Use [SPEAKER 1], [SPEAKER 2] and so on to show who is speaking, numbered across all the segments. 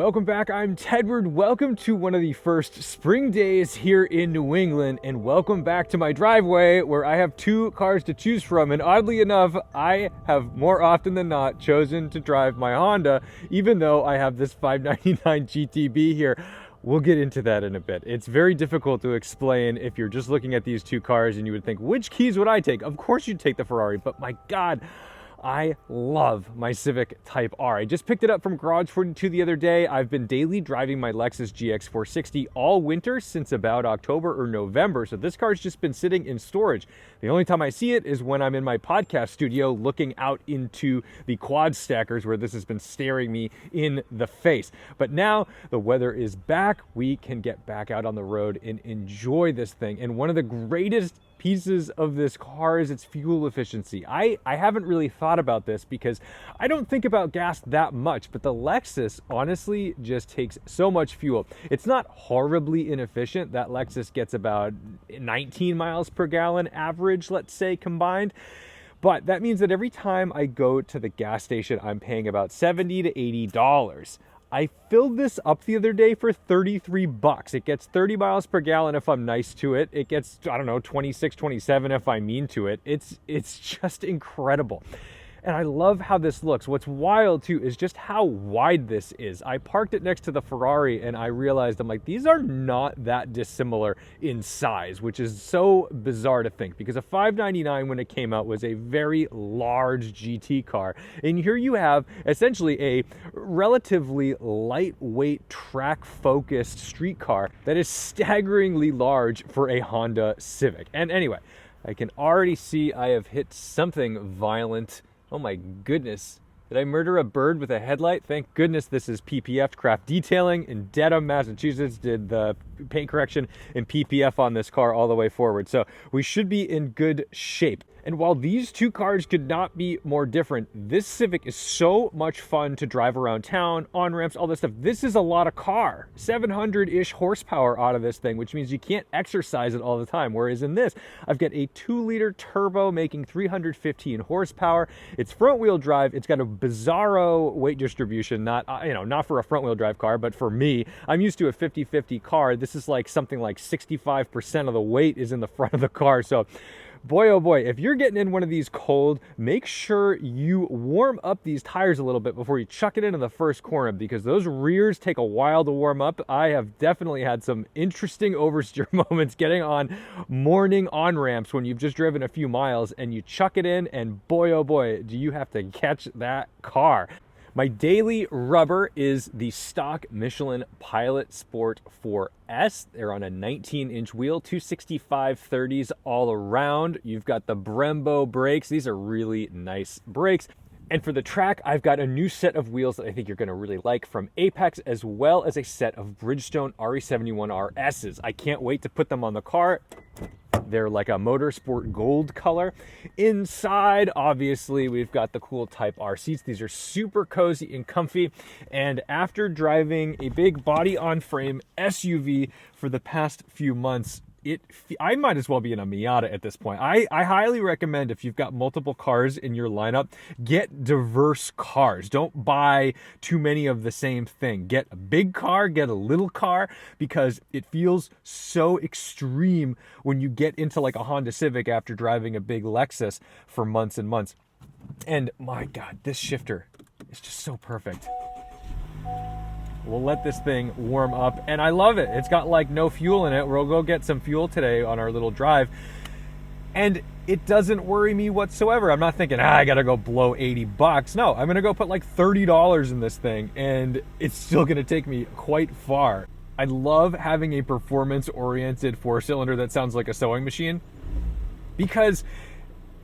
[SPEAKER 1] Welcome back, I'm Tedward. Welcome to one of the first spring days here in New England, and welcome back to my driveway where I have two cars to choose from. And oddly enough, I have more often than not chosen to drive my Honda, even though I have this 599 GTB here. We'll get into that in a bit. It's very difficult to explain if you're just looking at these two cars and you would think, which keys would I take? Of course you'd take the Ferrari, but my God, I love my Civic Type R. I just picked it up from Garage 42 the other day. I've been daily driving my Lexus GX 460 all winter since about October or November, so this car's just been sitting in storage. The only time I see it is when I'm in my podcast studio looking out into the quad stackers where this has been staring me in the face. But now the weather is back. We can get back out on the road and enjoy this thing. And one of the greatest pieces of this car is its fuel efficiency. I haven't really thought about this because I don't think about gas that much, but the Lexus honestly just takes so much fuel. It's not horribly inefficient. That Lexus gets about 19 miles per gallon average, let's say, combined. But that means that every time I go to the gas station, I'm paying about $70 to $80. I filled this up the other day for $33. It gets 30 miles per gallon if I'm nice to it. It gets, 26, 27 if I'm mean to it. It's just incredible. And I love how this looks. What's wild too is just how wide this is. I parked it next to the Ferrari and I realized, I'm like, these are not that dissimilar in size, which is so bizarre to think because a 599 when it came out was a very large GT car. And here you have essentially a relatively lightweight track focused street car that is staggeringly large for a Honda Civic. And anyway, I can already see I have hit something violent. Oh my goodness. Did I murder a bird with a headlight? Thank goodness this is PPF, Craft Detailing in Dedham, Massachusetts. Did the paint correction and PPF on this car all the way forward. So we should be in good shape. And while these two cars could not be more different, this Civic is so much fun to drive around town, on ramps, all this stuff. This is a lot of car, 700-ish horsepower out of this thing, which means you can't exercise it all the time. Whereas in this, I've got a 2-liter turbo making 315 horsepower. It's front-wheel drive. It's got a bizarro weight distribution, not for a front-wheel drive car, but for me, I'm used to a 50-50 car. This is like something like 65% of the weight is in the front of the car. So boy, oh boy, if you're getting in one of these cold, make sure you warm up these tires a little bit before you chuck it into the first corner because those rears take a while to warm up. I have definitely had some interesting oversteer moments getting on morning on-ramps when you've just driven a few miles and you chuck it in and boy, oh boy, do you have to catch that car. My daily rubber is the stock Michelin Pilot Sport 4S. They're on a 19-inch wheel, 265/30s all around. You've got the Brembo brakes. These are really nice brakes. And for the track, I've got a new set of wheels that I think you're going to really like from Apex, as well as a set of Bridgestone RE71 RSs. I can't wait to put them on the car. They're like a motorsport gold color. Inside, obviously, we've got the cool Type R seats. These are super cozy and comfy. And after driving a big body-on-frame SUV for the past few months, I might as well be in a Miata at this point. I highly recommend if you've got multiple cars in your lineup, get diverse cars. Don't buy too many of the same thing. Get a big car, get a little car, because it feels so extreme when you get into like a Honda Civic after driving a big Lexus for months and months. And my God, this shifter is just so perfect. We'll let this thing warm up, and I love it. It's got like no fuel in it. We'll go get some fuel today on our little drive, and it doesn't worry me whatsoever. I'm not thinking, I gotta go blow $80. No, I'm gonna go put like $30 in this thing, and it's still gonna take me quite far. I love having a performance-oriented 4-cylinder that sounds like a sewing machine, because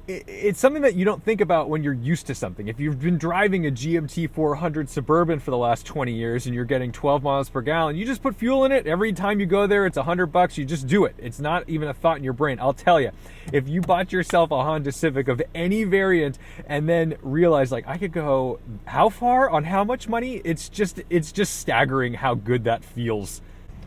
[SPEAKER 1] it's something that you don't think about when you're used to something. If you've been driving a GMT 400 Suburban for the last 20 years and you're getting 12 miles per gallon, you just put fuel in it. Every time you go there, it's $100. You just do it. It's not even a thought in your brain. I'll tell you, if you bought yourself a Honda Civic of any variant and then realize like I could go how far on how much money, it's just staggering how good that feels.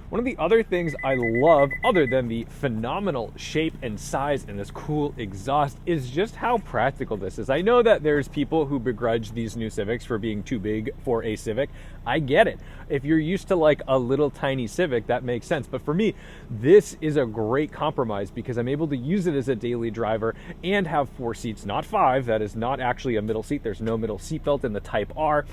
[SPEAKER 1] One of the other things I love, other than the phenomenal shape and size and this cool exhaust, is just how practical this is. I know that there's people who begrudge these new Civics for being too big for a Civic. I get it. If you're used to like a little tiny Civic, that makes sense. But for me, this is a great compromise because I'm able to use it as a daily driver and have 4 seats, not 5. That is not actually a middle seat. There's no middle seat belt in the Type R.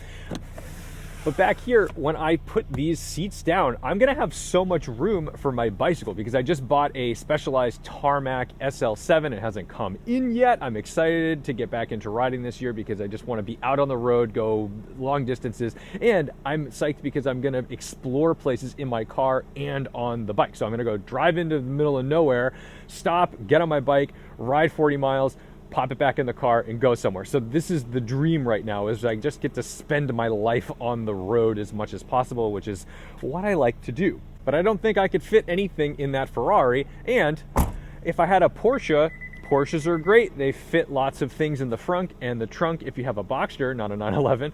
[SPEAKER 1] But back here, when I put these seats down, I'm gonna have so much room for my bicycle because I just bought a Specialized Tarmac SL7. It hasn't come in yet. I'm excited to get back into riding this year because I just wanna be out on the road, go long distances, and I'm psyched because I'm gonna explore places in my car and on the bike. So I'm gonna go drive into the middle of nowhere, stop, get on my bike, ride 40 miles, pop it back in the car and go somewhere. So this is the dream right now, is I just get to spend my life on the road as much as possible, which is what I like to do. But I don't think I could fit anything in that Ferrari. And if I had a Porsche, Porsches are great. They fit lots of things in the front and the trunk if you have a Boxster, not a 911.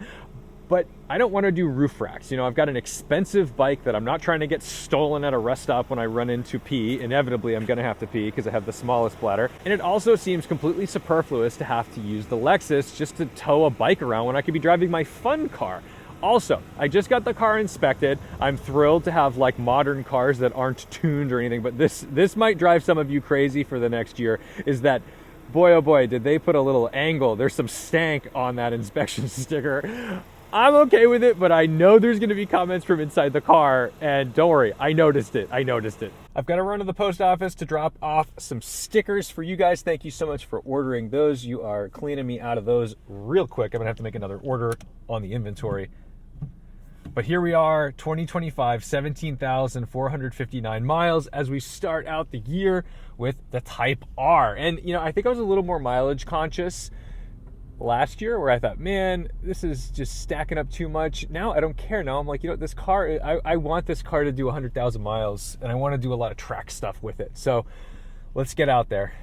[SPEAKER 1] But I don't want to do roof racks. You know, I've got an expensive bike that I'm not trying to get stolen at a rest stop when I run into pee. Inevitably, I'm going to have to pee because I have the smallest bladder. And it also seems completely superfluous to have to use the Lexus just to tow a bike around when I could be driving my fun car. Also, I just got the car inspected. I'm thrilled to have like modern cars that aren't tuned or anything, but this might drive some of you crazy for the next year, is that boy, oh boy, did they put a little angle. There's some stank on that inspection sticker. I'm okay with it, but I know there's going to be comments from inside the car, and don't worry, I noticed it. I've got to run to the post office to drop off some stickers for you guys. Thank you so much for ordering those. You are cleaning me out of those real quick. I'm going to have to make another order on the inventory. But here we are, 2025, 17,459 miles as we start out the year with the Type R. And, you know, I think I was a little more mileage conscious last year, where I thought, man, this is just stacking up too much. Now I don't care. Now I'm like, you know, this car, I want this car to do 100,000 miles, and I want to do a lot of track stuff with it. So let's get out there.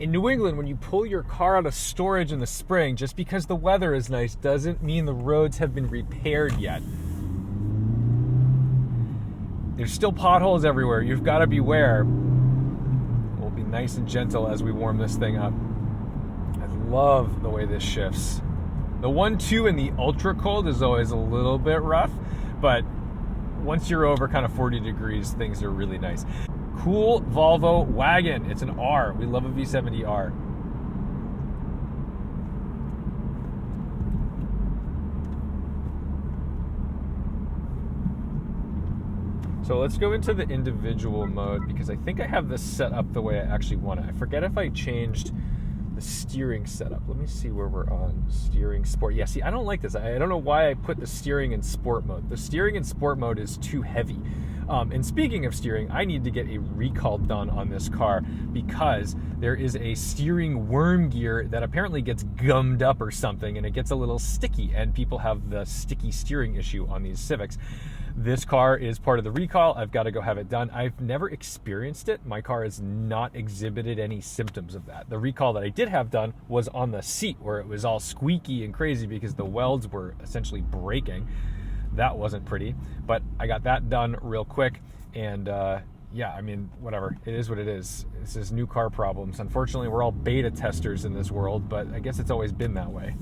[SPEAKER 1] In New England, when you pull your car out of storage in the spring, just because the weather is nice doesn't mean the roads have been repaired yet. There's still potholes everywhere. You've got to beware. We'll be nice and gentle as we warm this thing up. Love the way this shifts. The 1-2 in the ultra cold is always a little bit rough, but once you're over kind of 40 degrees, things are really nice. Cool Volvo wagon. It's an R. We love a V70R. So let's go into the individual mode because I think I have this set up the way I actually want it. I forget if I changed the steering setup. Let me see where we're on. Steering sport. Yeah, see, I don't like this. I don't know why I put the steering in sport mode. The steering in sport mode is too heavy. And speaking of steering, I need to get a recall done on this car because there is a steering worm gear that apparently gets gummed up or something, and it gets a little sticky, and people have the sticky steering issue on these Civics. This car is part of the recall. I've got to go have it done. I've never experienced it. My car has not exhibited any symptoms of that. The recall that I did have done was on the seat, where it was all squeaky and crazy because the welds were essentially breaking. That wasn't pretty, but I got that done real quick. And yeah, I mean, whatever. It is what it is. This is new car problems. Unfortunately, we're all beta testers in this world, but I guess it's always been that way.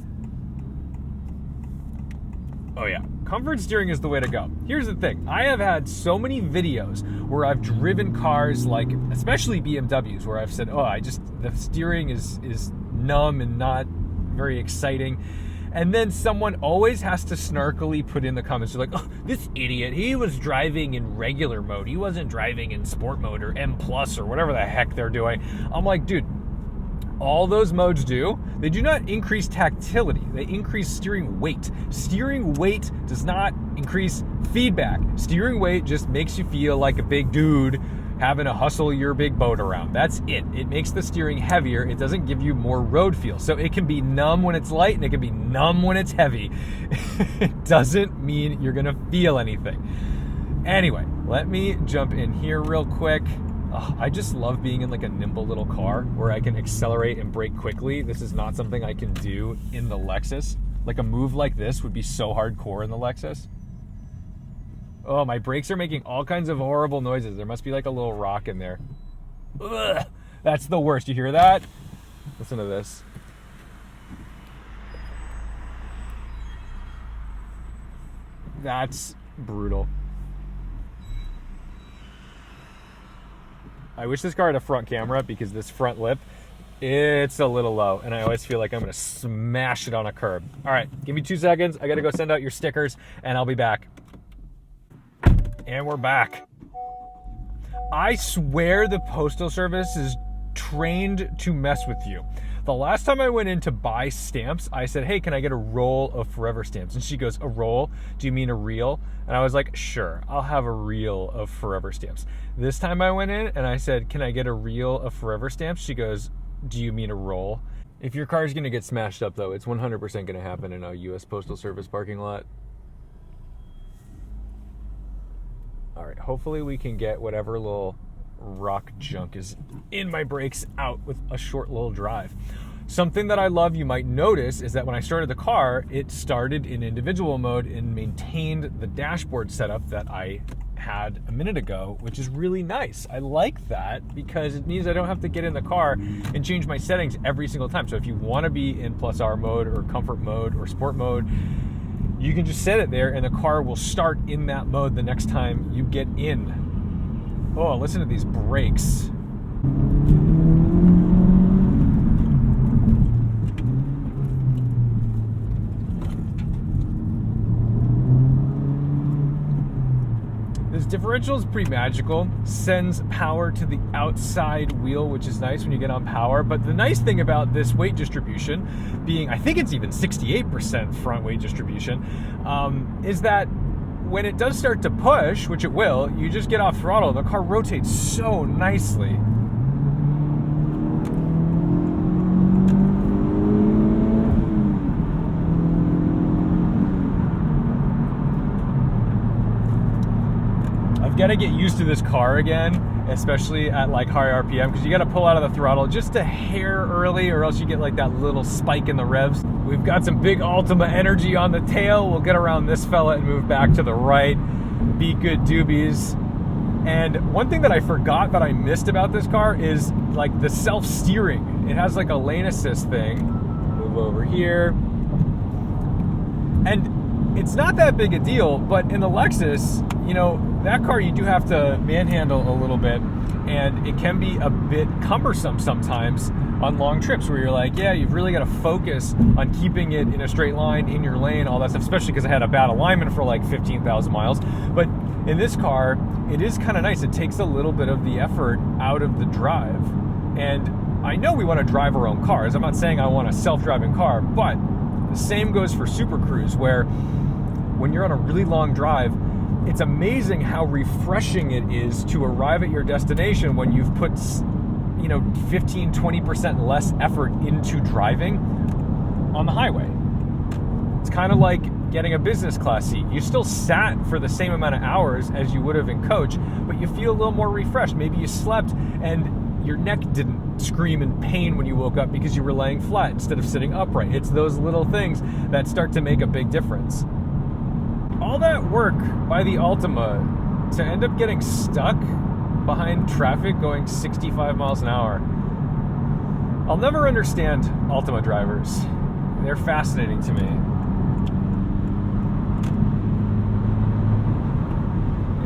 [SPEAKER 1] Oh yeah, comfort steering is the way to go. Here's the thing. I have had so many videos where I've driven cars, like especially BMWs, where I've said, the steering is numb and not very exciting. And then someone always has to snarkily put in the comments, they're like, oh, this idiot, he was driving in regular mode. He wasn't driving in sport mode or M plus or whatever the heck they're doing. I'm like, dude, all those modes they do not increase tactility. They increase steering weight. Steering weight does not increase feedback. Steering weight just makes you feel like a big dude having to hustle your big boat around. That's it. It makes the steering heavier. It doesn't give you more road feel. So it can be numb when it's light and it can be numb when it's heavy. It doesn't mean you're gonna feel anything. Anyway, let me jump in here real quick. I just love being in like a nimble little car where I can accelerate and brake quickly. This is not something I can do in the Lexus. Like a move like this would be so hardcore in the Lexus. Oh, my brakes are making all kinds of horrible noises. There must be like a little rock in there. Ugh, that's the worst. You hear that? Listen to this. That's brutal. I wish this car had a front camera because this front lip, it's a little low, and I always feel like I'm going to smash it on a curb. All right, give me 2 seconds. I got to go send out your stickers, and I'll be back. And we're back. I swear the Postal Service is trained to mess with you. The last time I went in to buy stamps, I said, hey, can I get a roll of Forever stamps? And she goes, a roll? Do you mean a reel? And I was like, sure, I'll have a reel of Forever stamps. This time I went in and I said, can I get a reel of Forever stamps? She goes, do you mean a roll? If your car's going to get smashed up, though, it's 100% going to happen in a U.S. Postal Service parking lot. All right, hopefully we can get whatever little rock junk is in my brakes out with a short little drive. Something that I love, you might notice, is that when I started the car, it started in individual mode and maintained the dashboard setup that I had a minute ago, which is really nice. I like that because it means I don't have to get in the car and change my settings every single time. So if you want to be in plus R mode or comfort mode or sport mode, you can just set it there and the car will start in that mode the next time you get in. Oh, listen to these brakes. This differential is pretty magical. Sends power to the outside wheel, which is nice when you get on power. But the nice thing about this weight distribution being, I think it's even 68% front weight distribution, is that when it does start to push, which it will, you just get off throttle, the car rotates so nicely. I've got to get used to this car again, especially at like high RPM, because you got to pull out of the throttle just a hair early or else you get like that little spike in the revs. We've got some big Altima energy on the tail. We'll get around this fella and move back to the right. Be good doobies. And one thing that I forgot that I missed about this car is like the self-steering. It has like a lane assist thing. Move over here. And it's not that big a deal, but in the Lexus, you know, that car you do have to manhandle a little bit, and it can be a bit cumbersome sometimes on long trips where you're like, yeah, you've really got to focus on keeping it in a straight line, in your lane, all that stuff, especially because I had a bad alignment for like 15,000 miles. But in this car, it is kind of nice. It takes a little bit of the effort out of the drive. And I know we want to drive our own cars. I'm not saying I want a self-driving car, but the same goes for Super Cruise, where when you're on a really long drive, it's amazing how refreshing it is to arrive at your destination when you've put, 15-20% less effort into driving on the highway. It's kind of like getting a business class seat. You still sat for the same amount of hours as you would have in coach, but you feel a little more refreshed. Maybe you slept and your neck didn't scream in pain when you woke up because you were laying flat instead of sitting upright. It's those little things that start to make a big difference. All that work by the Altima to end up getting stuck behind traffic going 65 miles an hour. I'll never understand Altima drivers. They're fascinating to me.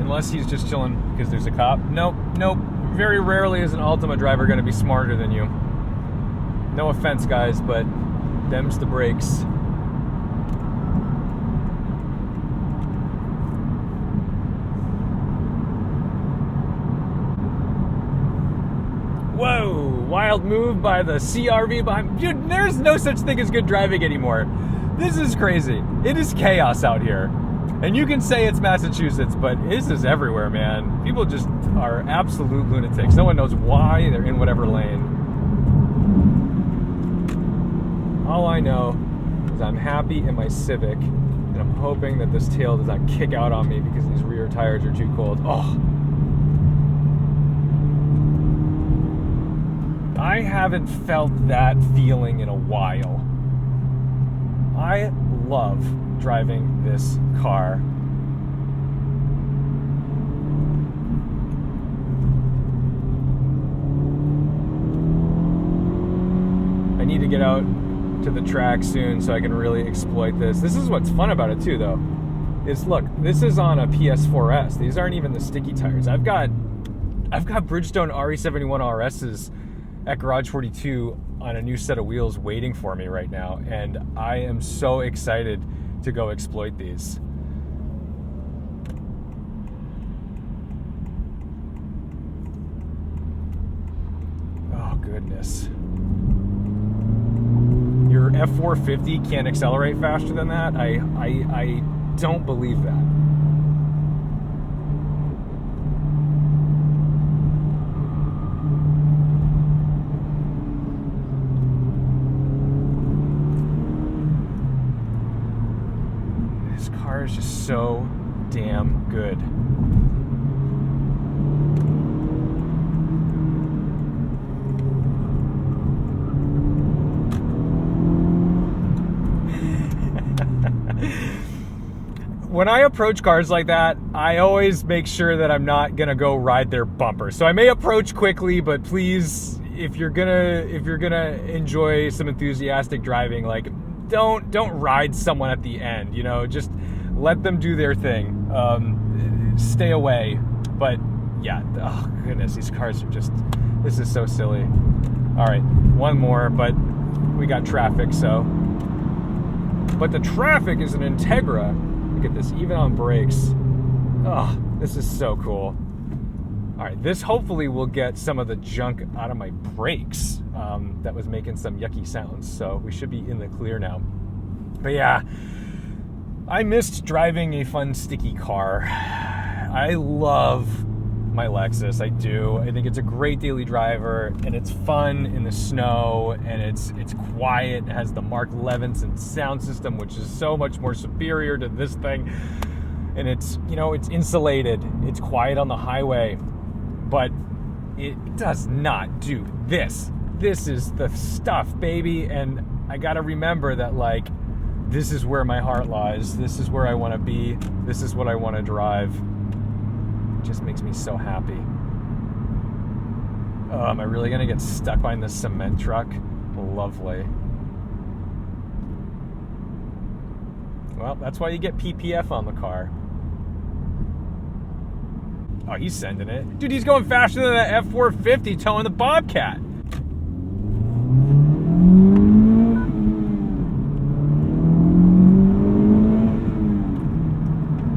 [SPEAKER 1] Unless he's just chilling because there's a cop. Nope. Very rarely is an Altima driver going to be smarter than you. No offense, guys, but them's the brakes. Whoa, wild move by the CRV behind. Dude, there's no such thing as good driving anymore. This is crazy. It is chaos out here. And you can say it's Massachusetts, but this is everywhere, man. People just are absolute lunatics. No one knows why they're in whatever lane. All I know is I'm happy in my Civic, and I'm hoping that this tail does not kick out on me because these rear tires are too cold. Oh. I haven't felt that feeling in a while. I love driving this car. need to get out to the track soon so I can really exploit this. This is what's fun about it too, though. Is look, this is on a PS4S. These aren't even the sticky tires. I've got Bridgestone RE71 RSs at Garage 42 on a new set of wheels waiting for me right now, and I am so excited to go exploit these. Oh goodness. Your F450 can't accelerate faster than that? I don't believe that. This car is just so damn good. When I approach cars like that, I always make sure that I'm not gonna go ride their bumper. So I may approach quickly, but please, if you're gonna enjoy some enthusiastic driving, like don't ride someone at the end. You know, just let them do their thing. Stay away. But yeah, oh goodness, these cars are just. This is so silly. All right, one more, but we got traffic, so. But the traffic is an Integra. Look at this, even on brakes. Oh, this is so cool. All right, this hopefully will get some of the junk out of my brakes that was making some yucky sounds. So we should be in the clear now. But yeah, I missed driving a fun, sticky car. I love my Lexus, I do. I think it's a great daily driver, and it's fun in the snow, and it's quiet. It has the Mark Levinson sound system, which is so much more superior to this thing. And it's, you know, it's insulated. It's quiet on the highway, but it does not do this. This is the stuff, baby. And I gotta remember that, like, this is where my heart lies. This is where I want to be. This is what I want to drive. Just makes me so happy. Oh, am I really gonna get stuck behind this cement truck? Lovely. Well, that's why you get PPF on the car. Oh, he's sending it. Dude, he's going faster than that F450 towing the Bobcat.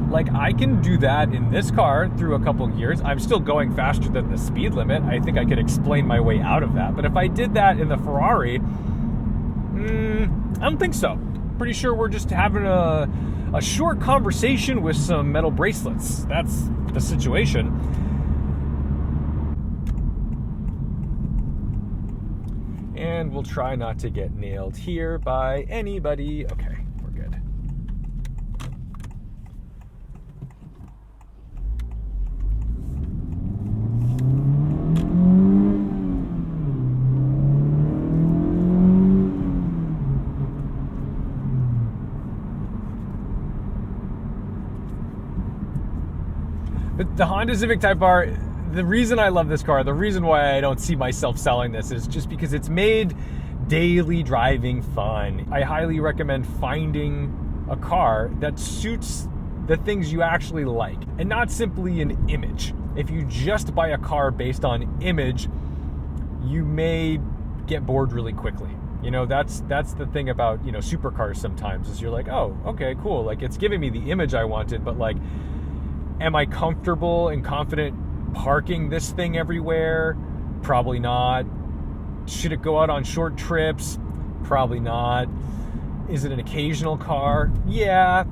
[SPEAKER 1] Like, I can do that in this car through a couple gears. I'm still going faster than the speed limit. I think I could explain my way out of that. But if I did that in the Ferrari, I don't think so. Pretty sure we're just having a short conversation with some metal bracelets. That's the situation. And we'll try not to get nailed here by anybody. Okay. But the Honda Civic Type R, the reason I love this car, the reason why I don't see myself selling this is just because it's made daily driving fun. I highly recommend finding a car that suits the things you actually like and not simply an image. If you just buy a car based on image, you may get bored really quickly. You know, that's the thing about, you know, supercars sometimes is you're like, oh, okay, cool. Like, it's giving me the image I wanted, but like, am I comfortable and confident parking this thing everywhere? Probably not. Should it go out on short trips? Probably not. Is it an occasional car? Yeah.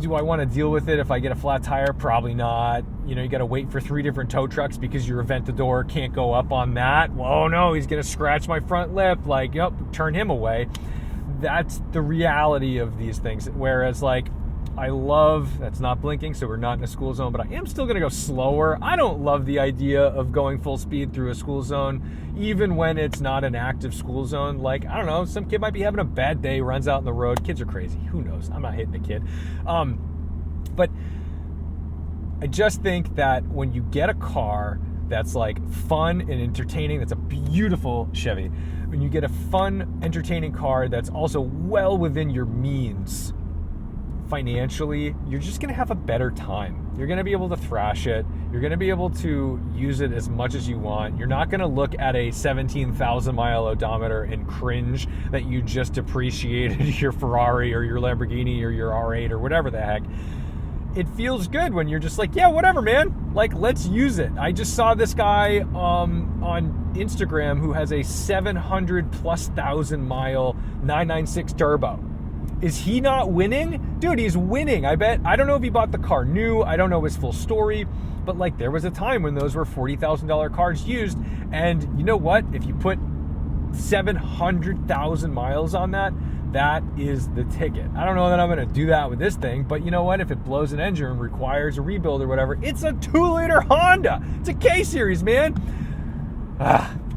[SPEAKER 1] Do I want to deal with it if I get a flat tire? Probably not. You know, you got to wait for 3 different tow trucks because your Aventador can't go up on that. Well, oh no, he's going to scratch my front lip. Like, yep, turn him away. That's the reality of these things. Whereas, like, I love, that's not blinking, so we're not in a school zone, but I am still going to go slower. I don't love the idea of going full speed through a school zone, even when it's not an active school zone. Like, I don't know, some kid might be having a bad day, runs out on the road. Kids are crazy. Who knows? I'm not hitting a kid. But I just think that when you get a car that's like fun and entertaining, that's a beautiful Chevy, when you get a fun, entertaining car that's also well within your means financially, you're just going to have a better time. You're going to be able to thrash it. You're going to be able to use it as much as you want. You're not going to look at a 17,000 mile odometer and cringe that you just depreciated your Ferrari or your Lamborghini or your R8 or whatever the heck. It feels good when you're just like, yeah, whatever, man. Like, let's use it. I just saw this guy on Instagram who has a 700,000+ mile 996 turbo. Is he not winning? Dude, he's winning. I bet. I don't know if he bought the car new. I don't know his full story. But like, there was a time when those were $40,000 cars used. And you know what? If you put 700,000 miles on that, that is the ticket. I don't know that I'm going to do that with this thing, but you know what? If it blows an engine and requires a rebuild or whatever, it's a 2-liter Honda. It's a K-Series, man.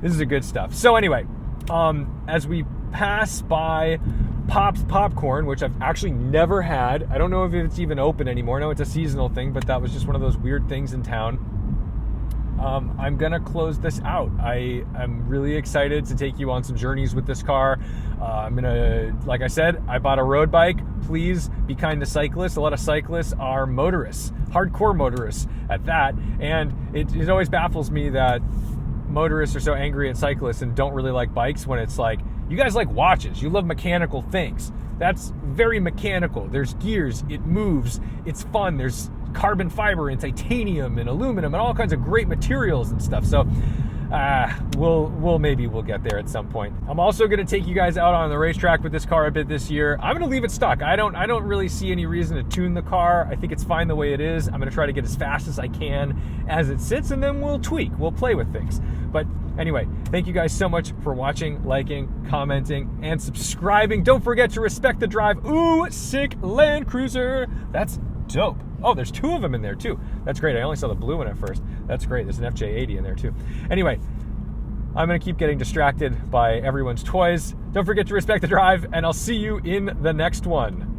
[SPEAKER 1] This is the good stuff. So anyway, as we pass by Pop's Popcorn, which I've actually never had. I don't know if it's even open anymore. I know it's a seasonal thing, but that was just one of those weird things in town. I'm going to close this out. I'm really excited to take you on some journeys with this car. I'm going to, like I said, I bought a road bike. Please be kind to cyclists. A lot of cyclists are motorists, hardcore motorists at that. And it always baffles me that motorists are so angry at cyclists and don't really like bikes when it's like, you guys like watches. You love mechanical things. That's very mechanical. There's gears. It moves. It's fun. There's carbon fiber and titanium and aluminum and all kinds of great materials and stuff. So we'll get there at some point. I'm also going to take you guys out on the racetrack with this car a bit this year. I'm going to leave it stock. I don't really see any reason to tune the car. I think it's fine the way it is. I'm going to try to get as fast as I can as it sits, and then we'll tweak. We'll play with things. But anyway, thank you guys so much for watching, liking, commenting, and subscribing. Don't forget to respect the drive. Ooh, sick Land Cruiser. That's dope. Oh, there's 2 of them in there too. That's great. I only saw the blue one at first. That's great. There's an FJ80 in there too. Anyway, I'm going to keep getting distracted by everyone's toys. Don't forget to respect the drive, and I'll see you in the next one.